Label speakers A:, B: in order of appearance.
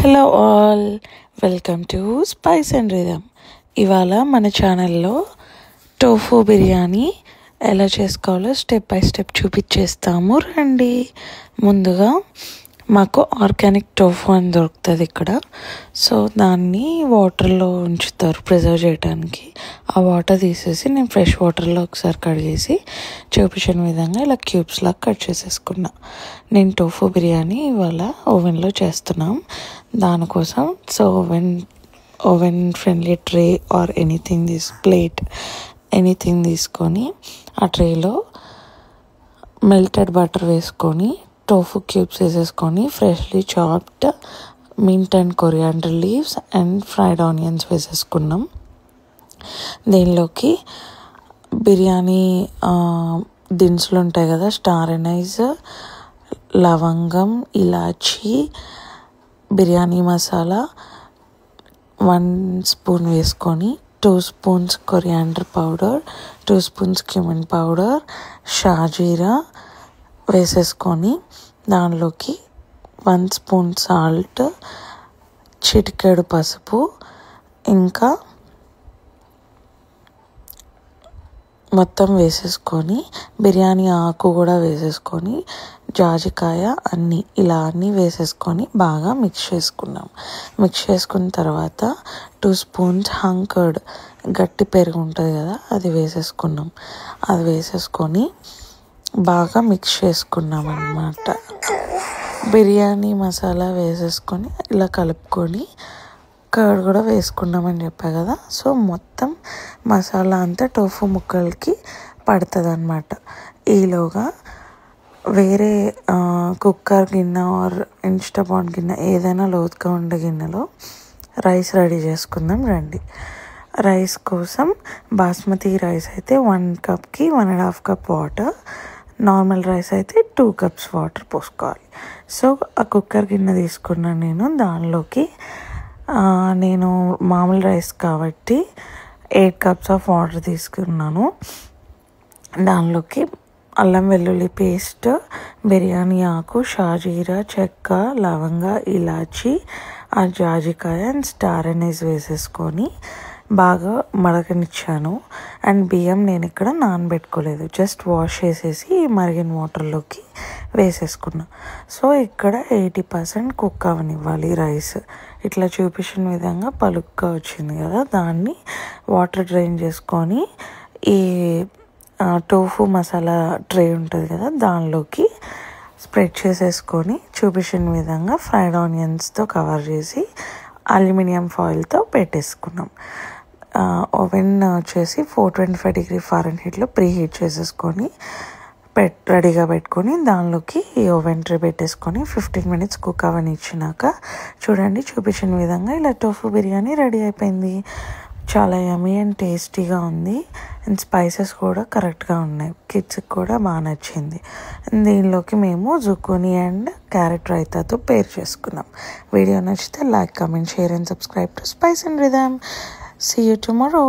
A: Hello all, welcome to spice and rhythm. ఇవాళ మన ఛానల్లో టోఫు బిర్యానీ ఎలా చేసుకోవాలో స్టెప్ బై స్టెప్ చూపించేస్తాము రండి. ముందుగా మాకు ఆర్గానిక్ టోఫు అని దొరుకుతుంది ఇక్కడ. సో దాన్ని వాటర్లో ఉంచుతారు ప్రిజర్వ్ చేయడానికి. ఆ వాటర్ తీసేసి నేను ఫ్రెష్ వాటర్లో ఒకసారి కడిగేసి చూపించిన విధంగా ఇలా క్యూబ్స్ లాగా కట్ చేసేసుకున్నా. నేను టోఫు బిర్యానీ ఇవాళ ఓవెన్లో చేస్తున్నాం. దానికోసం so oven friendly tray or anything తీసుకొని ఆ ట్రేలో మెల్టెడ్ బటర్ వేసుకొని టోఫు క్యూబ్స్ వేసేసుకొని freshly chopped mint and coriander leaves and fried onions వేసేసుకున్నాం. దీనిలోకి బిర్యానీ దినుసులు ఉంటాయి కదా, స్టార్ ఎనైజ్, లవంగం, ఇలాచీ, బిర్యానీ మసాలా 1 స్పూన్ వేసుకొని 2 spoons coriander powder, 2 spoons cumin powder, షాజీరా వేసేసుకొని దానిలోకి 1 స్పూన్ సాల్ట్, చిటికెడు పసుపు, ఇంకా మొత్తం వేసేసుకొని బిర్యానీ ఆకు కూడా వేసేసుకొని జాజికాయ అన్నీ వేసేసుకొని బాగా మిక్స్ చేసుకున్న తర్వాత 2 స్పూన్స్ హంకర్డ్ గట్టి పెరుగు ఉంటుంది కదా, అది వేసేసుకున్నాం. అది వేసేసుకొని బాగా మిక్స్ చేసుకున్నాం అన్నమాట. బిర్యానీ మసాలా వేసేసుకొని ఇలా కలుపుకొని కర్డ్ కూడా వేసుకున్నామని చెప్పా కదా. సో మొత్తం మసాలా అంతా టోఫు ముక్కలకి పడుతుంది అన్నమాట. ఈలోగా వేరే కుక్కర్ గిన్నె ఆర్ ఇన్స్టాపాట్ గిన్నె ఏదైనా లోతుగా ఉండే గిన్నెలో రైస్ రెడీ చేసుకుందాం రండి. రైస్ కోసం బాస్మతి రైస్ అయితే 1 కప్కి 1.5 కప్ వాటర్, నార్మల్ రైస్ అయితే 2 కప్స్ వాటర్ పోసుకోవాలి. సో ఆ కుక్కర్ గిన్నె తీసుకున్నాను నేను. దానిలోకి నేను మామూలు రైస్ కాబట్టి 8 కప్స్ ఆఫ్ వాటర్ తీసుకున్నాను. దానిలోకి అల్లం వెల్లుల్లి పేస్ట్, బిర్యానీ ఆకు, షాజీరా, చెక్క, లవంగ, ఇలాచి, ఆ జాజికాయ అండ్ స్టార్ ఎనైజ్ వేసేసుకొని బాగా మరగనిచ్చాను. అండ్ బియ్యం నేను ఇక్కడ నానబెట్టుకోలేదు, జస్ట్ వాష్ చేసేసి మరిగిన వాటర్లోకి వేసేసుకున్నా. సో ఇక్కడ 80% కుక్ అవనివ్వాలి రైస్. ఇట్లా చూపించిన విధంగా పలుగ్గా వచ్చింది కదా, దాన్ని వాటర్ డ్రైన్ చేసుకొని ఈ టోఫు మసాలా ట్రే ఉంటుంది కదా దానిలోకి స్ప్రెడ్ చేసేసుకొని చూపించిన విధంగా ఫ్రైడ్ ఆనియన్స్తో కవర్ చేసి అల్యూమినియం ఫాయిల్తో పెట్టేసుకున్నాం. ఓవెన్ వచ్చేసి 425 డిగ్రీ ఫారెన్హీట్లో ప్రీ హీట్ చేసేసుకొని రెడీగా పెట్టుకొని దానిలోకి ఈ ఓవెన్ ట్రే పెట్టేసుకొని 15 మినిట్స్ కుక్ అవనిచ్చినాక చూడండి చూపించిన విధంగా ఇలా టోఫు బిర్యానీ రెడీ అయిపోయింది. చాలా యమ్మీ అండ్ టేస్టీగా ఉంది అండ్ స్పైసెస్ కూడా కరెక్ట్గా ఉన్నాయి. కిడ్స్కి కూడా బాగా నచ్చింది. దీనిలోకి మేము జుకూనీ అండ్ క్యారెట్ రైతాతో పేర్ చేసుకున్నాం. వీడియో నచ్చితే like, comment, share and subscribe to spice and rhythm. See you tomorrow.